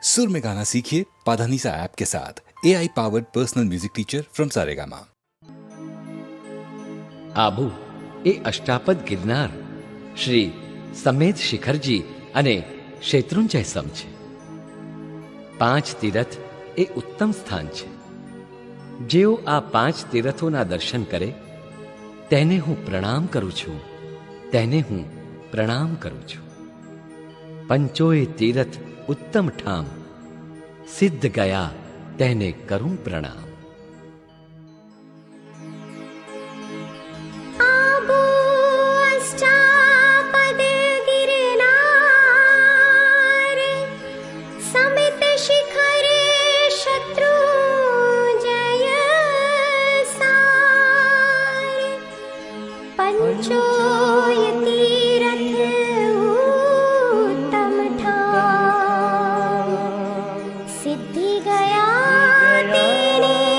सुर में गाना सीखिए पाधानीसा ऐप के साथ। AI powered personal music teacher from Saregama. Abu એ અષ્ટાપદ ગિરનાર શ્રી સમેત શિખરજી અને શેત્રુંજય સમ છે. 5 તીરથ એ ઉત્તમ સ્થાન છે. જેઓ આ 5 તીરથોના દર્શન કરે તેને હું પ્રણામ કરું છું, તેને હું પ્રણામ કરું છું. પંચોય તીરથ ઉત્તમ ઠામ, સિદ્ધ ગયા તેને કરું પ્રણામ. पंचोय तीरथ उत्तम ठाम, सिद्धि गया तेने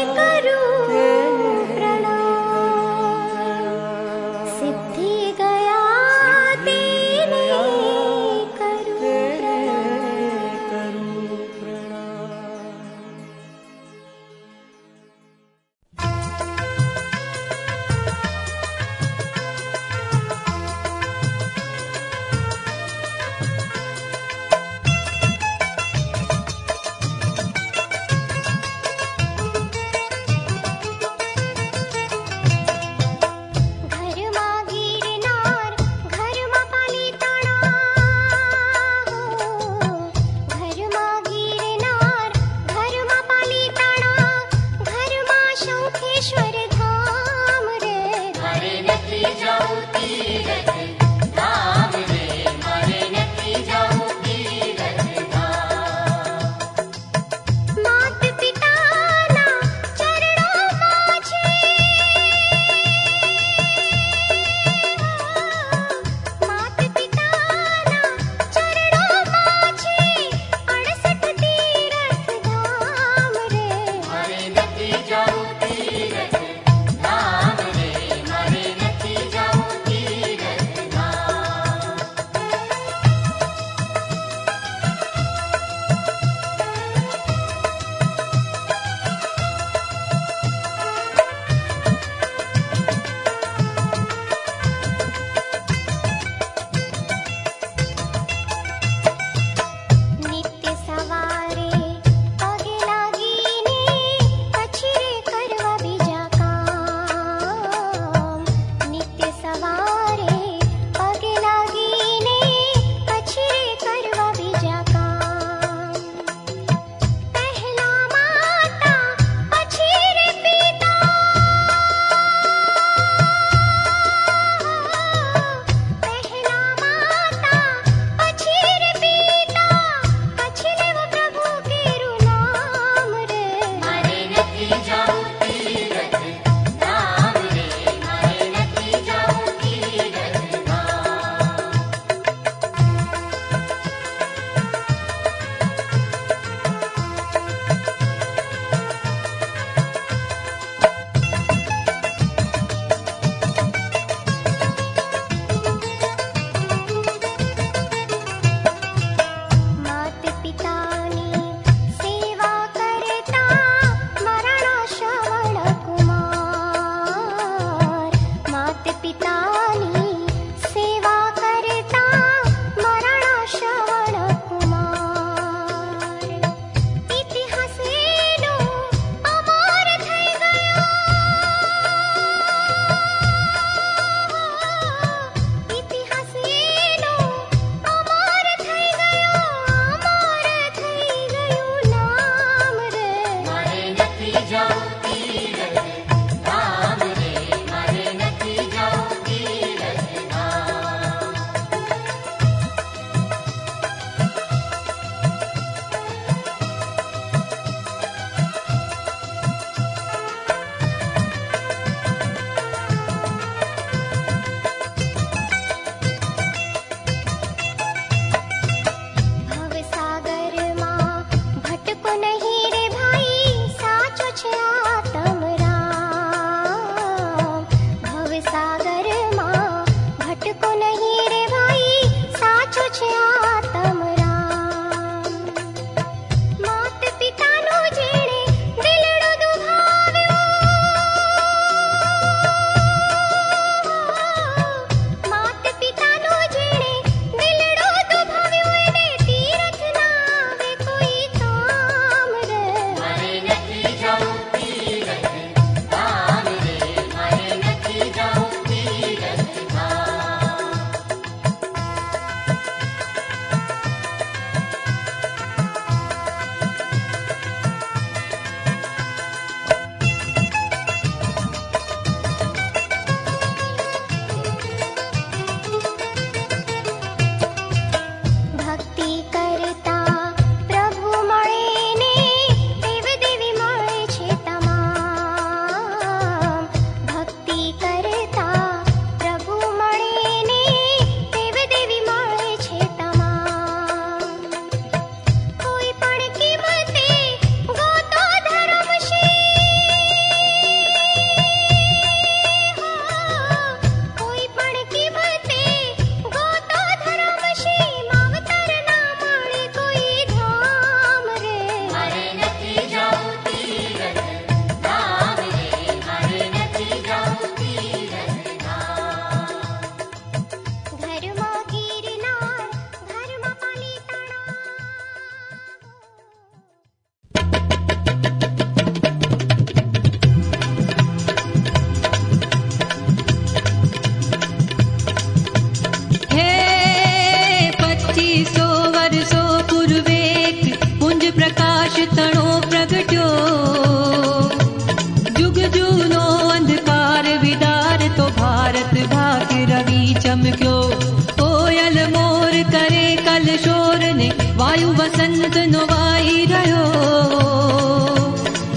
वायु वसंत नो वाई रह्यो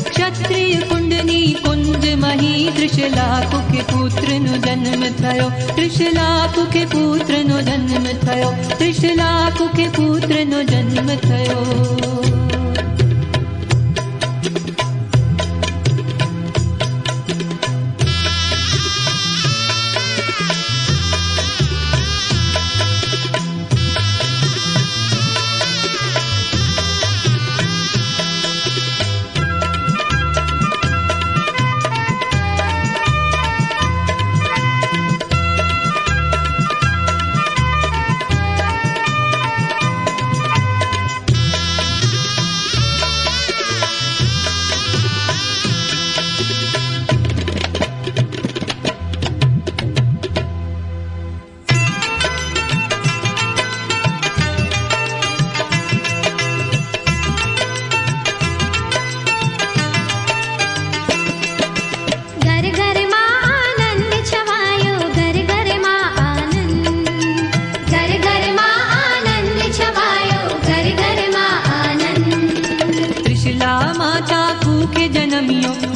क्षत्रिय कुंडनी कुंज मही त्रिशलाकु के पुत्र नो जन्म थयो त्रिशलाकु के पुत्र नो जन्म थयो त्रिशलाकु के पुत्र नो जन्म थयो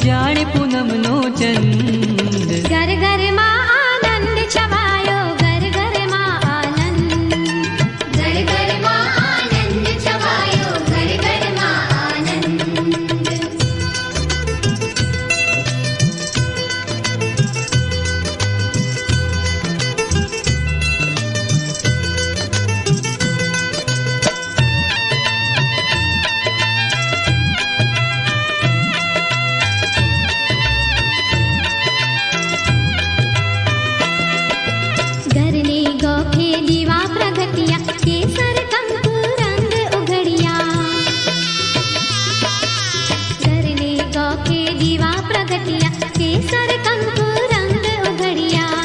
जाने पूनम नो चंद घर घर मां आनंद छवायो घर घर मां आनंद घर घर मां आनंद छवायो घर घर मां आनंद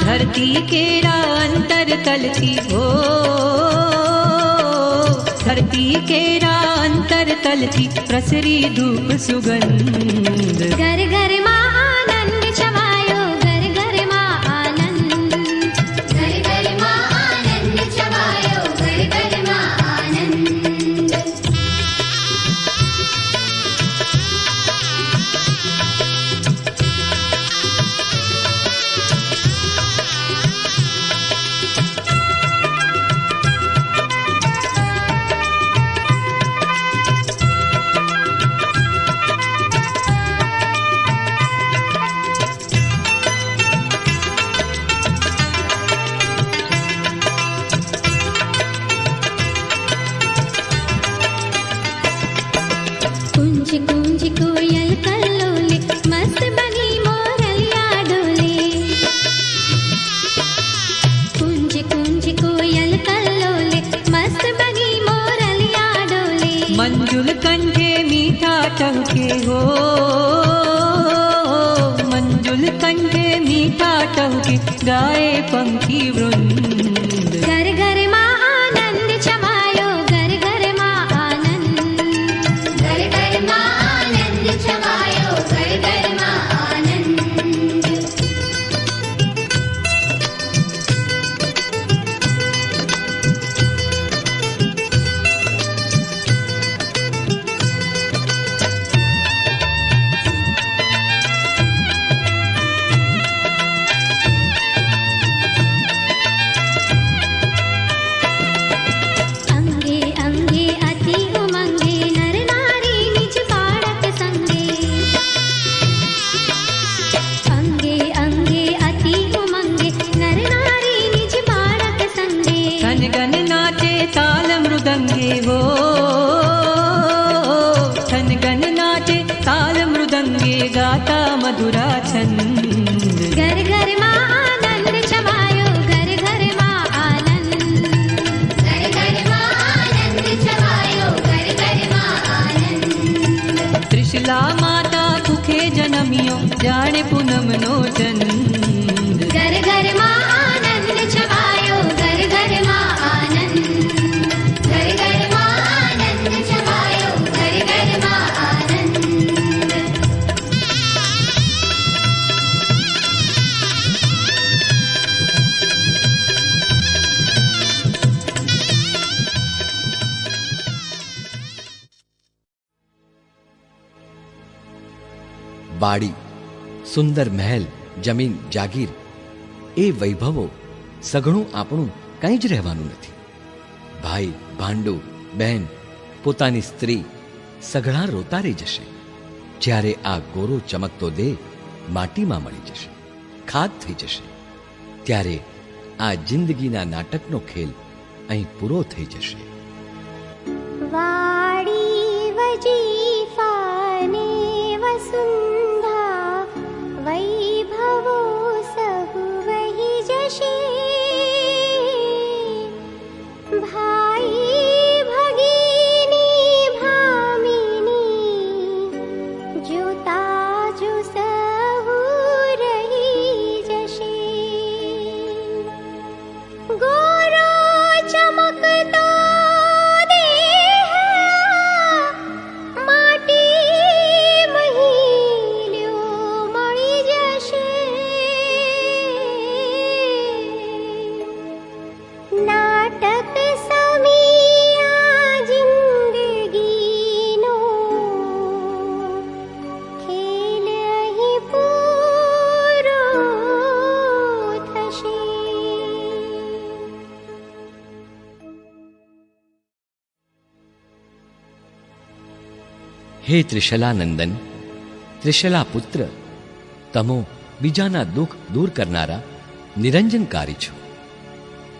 धरती केरा अंतर तलती हो धरती केरा अंतर तलती प्रसरी धूप सुगंध घर घर मां आनंद छवायो घर घर मां आनंद घर घर मां आनंद छवायो घर घर मां आनंद कुंज कोयल कल्लोले मस्त बनी मोरलिया डोले कुंज कोयल कल्लोले मस्त बनी मोरलिया डोले मंजुल कंठे मीठा टहके हो मंजुल कंठे मीठा टहके गाए पंखी वृंद घर घर मां आनंद छवायो घर घर मां आनंद घर घर मां आनंद छवायो घर घर मां आनंद अंगे अंगे अति उमंगे नर नारी निज बाड़क संगे अंगे अंगे अति उमंगे नर नारी निज बाड़क संगे घन घन नाचे ताल मृदंगे वो घन घन नाचे ताल मृदंगे गाता मधुरा छंद घर घर मां आनंद छवायो घर घर मां आनंद घर घर मां आनंद छवायो घर घर मां आनंद त्रिशला નમિયો જાણે પૂનમનો ચંદ. ઘર ઘરમાં આનંદ છવાયો, ઘર ઘરમાં આનંદ. ઘર ઘરમાં આનંદ છવાયો, ઘર ઘરમાં આનંદ. વાડી, સુંદર મહેલ, જમીન, જાગીર એ વૈભવો સઘળું આપણું કંઈ જ રહેવાનું નથી. ભાઈ, ભાંડુ, બહેન, પોતાની સ્ત્રી સઘળા રોતા રહી જશે જ્યારે આ ગોરો ચમકતો દેહ માટીમાં મળી જશે, ખાદ થઈ જશે. ત્યારે આ જિંદગીના નાટકનો ખેલ અહીં પૂરો થઈ જશે. વાડી વજીફાને વસુંધા વૈભવો સહુ વહી જશે. ભાઈ ભગીની ભામિની જોતા જો સહુ રહી જશે. ગોરો ચમકતો હે ત્રિશલાનંદન, ત્રિશલા પુત્ર, તમો બીજાના દુઃખ દૂર કરનારા નિરંજનકારી છો.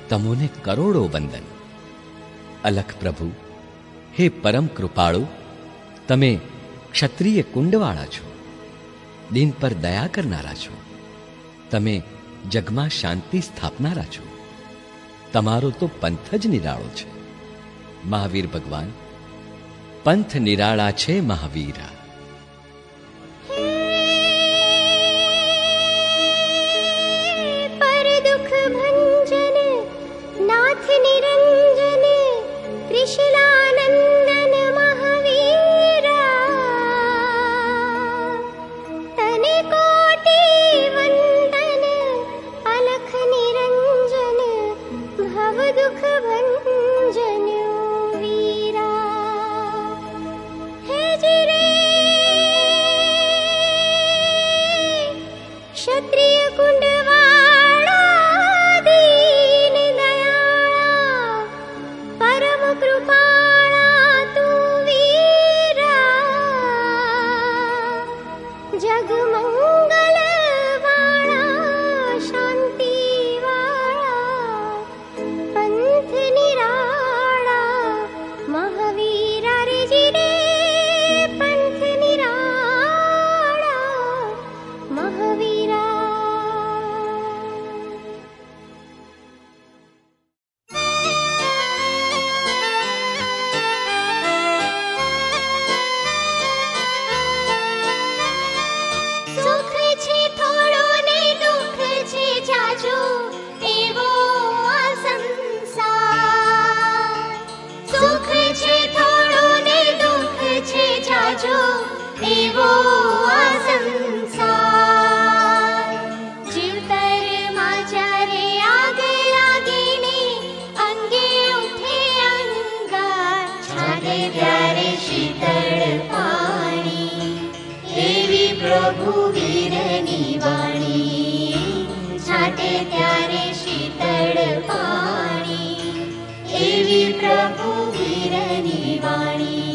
તમોને કરોડો વંદન. અલખ પ્રભુ, હે પરમ કૃપાળુ, તમે ક્ષત્રિય કુંડવાળા છો, દિન પર દયા કરનારા છો. તમે જગમાં શાંતિ સ્થાપનારા છો. તમારો તો પંથ જ નિરાળો છે. મહાવીર ભગવાન, પંથ નિરાળા છે મહાવીરા. પર દુઃખ ભંજન નાથ નિરંજન ત્રિશલાનંદન મહાવીરા. તને કોટી વંદન અલખ નિરંજન ભવ દુઃખ ભંજન ક્ષત્રિય કુંડવાળા દીન દયાળા પરમ કૃપાળા તું વીરા. જગમંગલ વાળા શાંતિ વાળા પંથ નિરાળા મહાવીરા રે જીરે. પંથ નિરાળા મહાવીરા. સુખ છે થોડો ને દુઃખ છે જાજો એવો આ સંસાર. સુખ છે થોડો ને દુઃખ છે જાજો એવો આ સંસાર. જીવતરમાં જ્યારે આગ લાગીને અંગે ઉઠે અંગાર, છાટે ત્યારે શીતળ પાણી એવી પ્રભુ વીરની વાણી. છાટે ત્યારે શીતળ પાણી એવી પ્રભુ વીરની વાણી.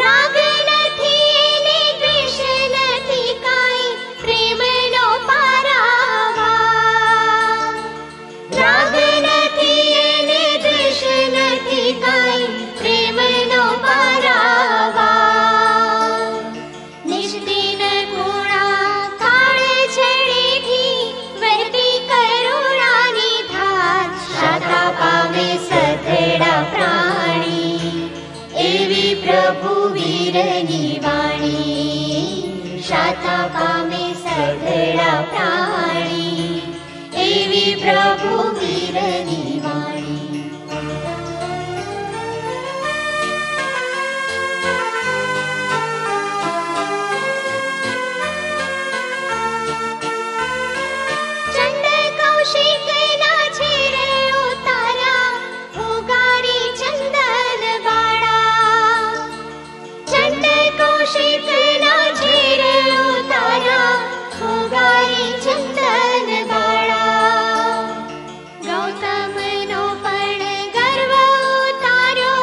રાગ નથી એને દ્વેષ નથી કાંઈ પ્રેમનો પારાવાર. રાગ નથી એને દ્વેષ નથી કાંઈ પ્રેમનો પારાવાર. નિષ્દિન ગુણ વીરની વાણી શાતા પામે સઘળા પ્રાણી એવી પ્રભુ વીરની વાણી. ચંડ કૌશિકના છે રે ઉતારા ઉગારી ચંદન બાળા. ચંડ કૌશિકના છે રે ઉતારા ઉગારી ચંદન બાળા. ગૌતમનો પણ ગર્વ ઉતાર્યો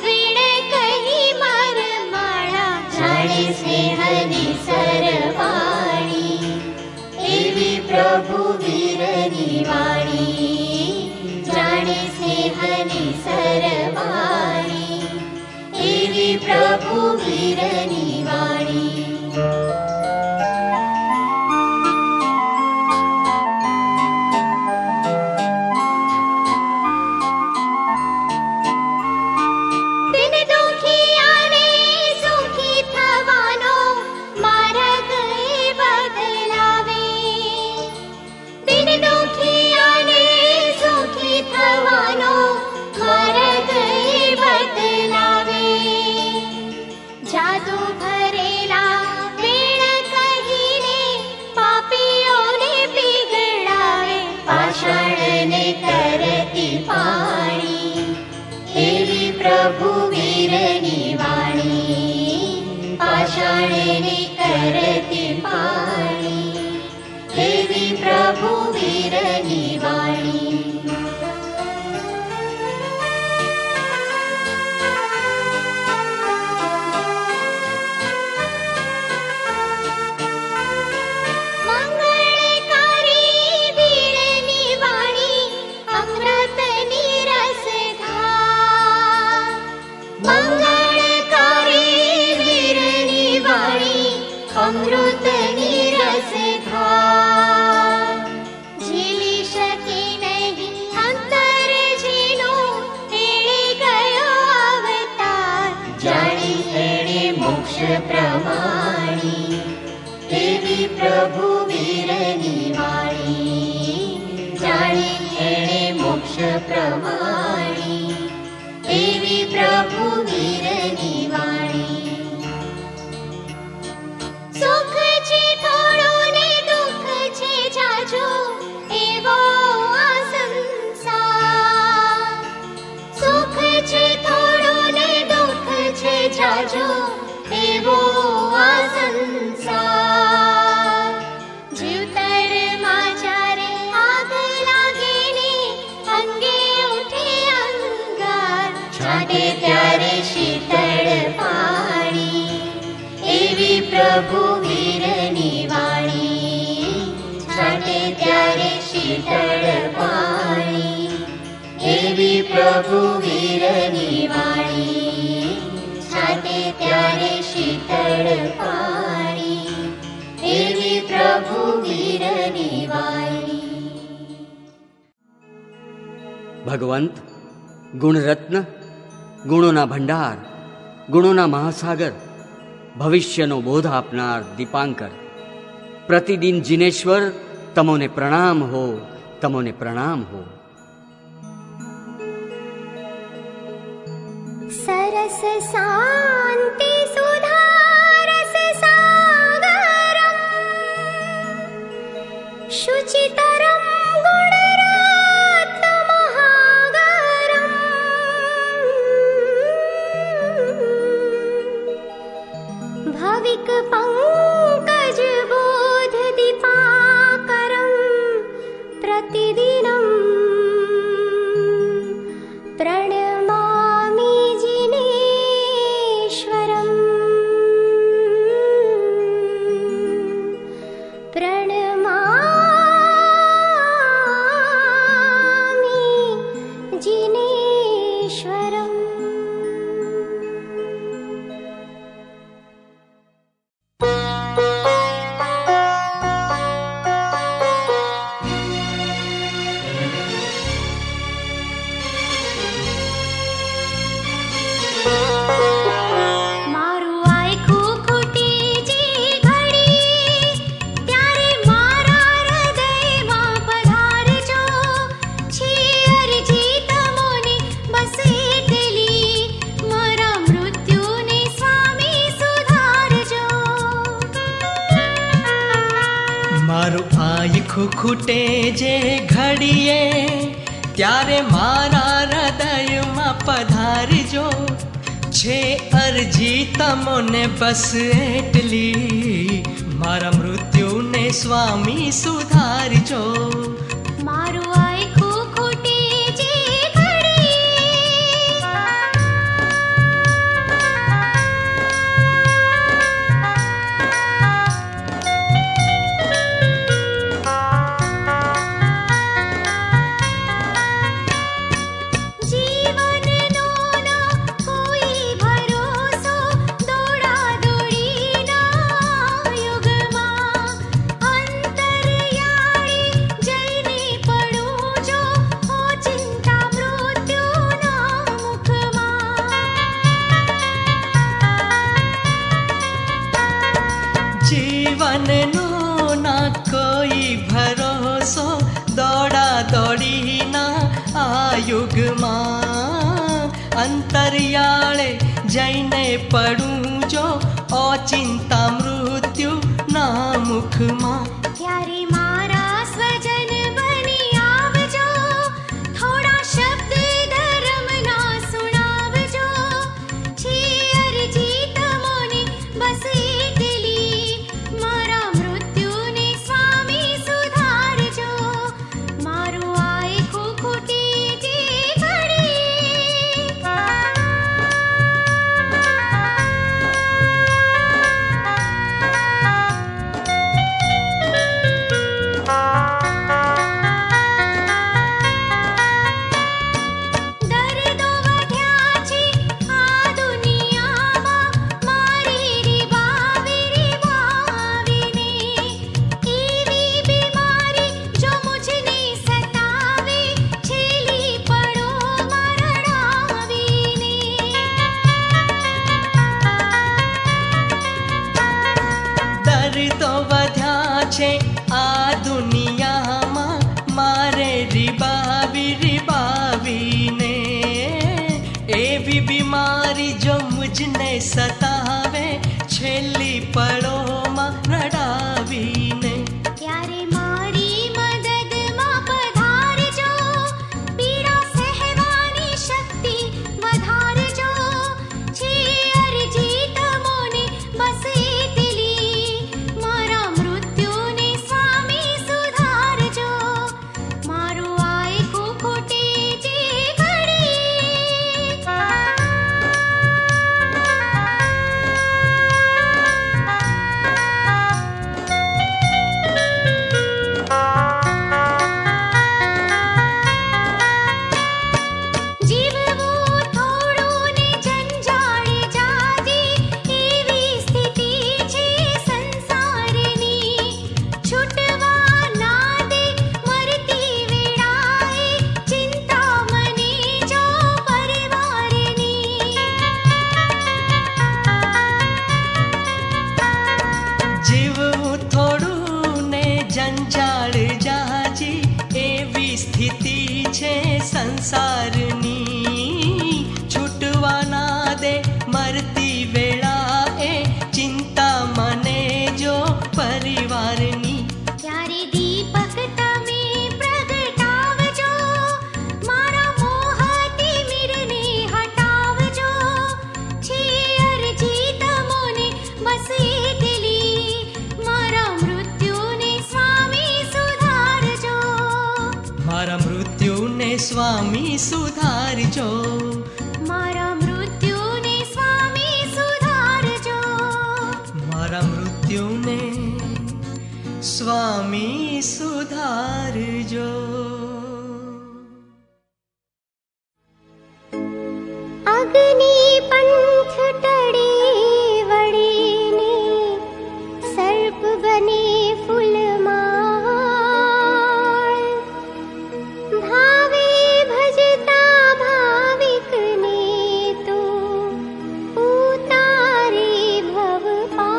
વીણે કહી મરમાળા. જાણે સ્નેહની સરવાણી એવી પ્રભુ વીરની વાણી. જાણે સ્નેહની સરવાણી એવી પ્રભુ વીરની વાણી. દિન દુખિયાને સુખી થવાનો માર્ગ એ બદલાવે. દિન દુખિયાને સુખી થવાનો માર્ગ એ બદલાવે. જાદુ ભરેલા વેણ કહીને પાપીઓને પીગળાવે. પાષાણને કરતી પાણી એવી પ્રભુ વીરની વાણી. પાષાણને કરતી પાણી એવી પ્રભુ વીરની વાણી. મંગળકારી વીરની વાણી અમૃતની રસધાર. મંગળકારી વીરની વાણી અમૃતની રસધાર. ઝીલી શકે નહીં અંતર જેનો એણે ગયો અવતાર. જાણી એણે મોક્ષ પ્રમાણી એવી પ્રભુ વીરની વાણી. જાણી એણે મોક્ષ પ્રમાણી એવી પ્રભુ વીરની વાણી. સુખ છે થોડું ને દુઃખ છે જાજો એવો આ સંસાર. સુખ છે થોડું ને દુઃખ છે જાજો એવો આ સંસાર. જીવતરમાં જ્યારે આગ લાગે ને અંગે ઉઠે અંગાર. છાંટે ત્યારે શીતળ પાણી એવી પ્રભુ વીરની વાણી. છાંટે ત્યારે શીતળ પાણી એવી પ્રભુ વીરની વાણી. છાંટે ત્યારે શીતળ પાણી એવી પ્રભુ વીરની વાણી. ભગવંત ગુણરત્ન, ગુણોના ભંડાર, ગુણોના મહાસાગર, ભવિષ્યનો બોધ આપનાર દીપાંકર, પ્રતિદિન જીનેશ્વર તમોને પ્રણામ હો, તમોને પ્રણામ હો. સરસ શાંતિ સુધારસ સાગરમ શુચિતરમ ગુણરત્ન મહાગરમ. ભવિક પંકજ બોધ દીપાકરમ પ્રતિદિનમ પ્रणमामि जिनेश्वरम्. प्रणमामि जिनेश्वरम्. મારું મારું આયખું ખૂટે જે ઘડીએ ત્યારે મારા હૃદયમાં પધારજો. છે અરજી તમોને બસ એટલી, મારા મૃત્યુને સ્વામી સુધારજો. મારું આયખું ખૂટે જે ઘડીએ જીવનનો ના કોઈ ભરોસો, દોડાદોડીના યુગમાં અંતરિયાળી જઈને પડું જો, ચિંતા મૃત્યુના મુખમાં. જીવનનો ના કોઈ ભરોસો, દોડા દોડીના આ યુગમાં અંતરિયાળે જઈને પડું જો, ચિંતા મૃત્યુના મુખમાં. ત્યારે મારા સ્વજન બની આવજો, થોડા શબ્દ ધર્મના સુણાવજો. છે અરજી તમોને બસ એટલી, મારા મૃત્યુને સ્વામી સુધારજો. મારું આયખું ખૂટે જે દર્દો વધ્યા છે આ દુનિયામાં, મારી રીબાવીને એવી બીમારી જો મુझને સતાવે, છેલ્લી પડો મરણાવીને. દર્દો વધ્યા છે આ દુનિયામાં, મારે રીબાવીને એવી બીમારી જો મુझને સતાવે, છેલ્લી પળોમાં રડાવીને. ત્યારે મારી મદદમાં પધારજો, પીડા સહેવાની શક્તિ વધારજો. છે અરજી તમોને બસ એટલી, મારા મૃત્યુને સ્વામી સુધારજો. મારું આયખું ખૂટે જે જીવવું થોડું ને જંજાળ જાજી, એવી સ્થિતિ છે સંસારની. છૂટવા ના દે મરતી વેળાએ, ચિંતા મને જો પરિવારની. જીવવું થોડું ને જંજાળ જાજી, એવી સ્થિતિ છે સંસારની. છૂટવા ના દે મરતી વેળાએ, ચિંતા મને જો પરિવારની. ત્યારે દીપક તમે પ્રગટાવજો, મારા મોહથી મીરને હટાવજો. છે અરજી તમોને બસ એટલી, મારા મૃત્યુને સ્વામી સુધારજો. મારા મૃત્યુને સ્વામી સુધારજો. મારા મૃત્યુને સ્વામી સુધારજો. મારા મૃત્યુને સ્વામી સુધારજો. અગ્નિ પંથ ટળે વળીને, સર્પ બને ફૂલમાળ. ભાવે ભજતા ભાવિકને તો ઉતારે ભવપાળ.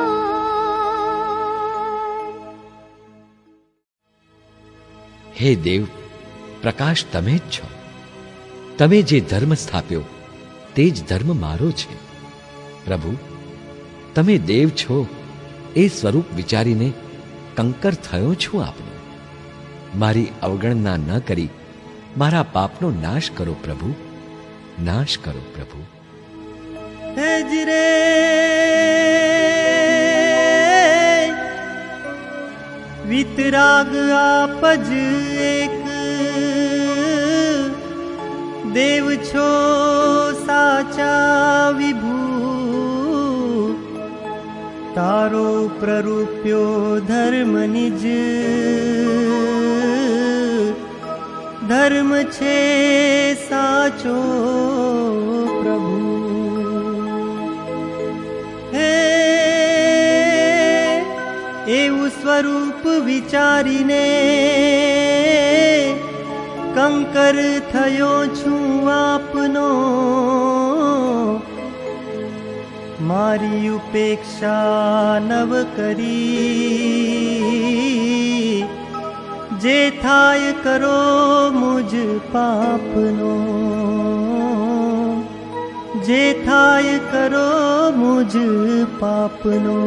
હે દેવ, પ્રકાશ તમે જ છો. તમે જે ધર્મ સ્થાપ્યો તે જ ધર્મ મારો છે. પ્રભુ, તમે દેવ છો એ સ્વરૂપ વિચારીને કંકર થયો છું આપનો. મારી અવગણના ન કરી મારા પાપનો નાશ કરો પ્રભુ, નાશ કરો પ્રભુ. હેજરે વિતરાગ આપ જ એક દેવ છો સાચા વિભૂ. તારો પ્રરૂપ્યો ધર્મ નિજ ધર્મ છે સાચો પ્રભુ. હે એવું સ્વરૂપ વિચારીને કંકર થયો છું આપનો. મારી ઉપેક્ષા નવ કરી જે થાય કરો મુજ પાપનો. જે થાય કરો મુજ પાપનો.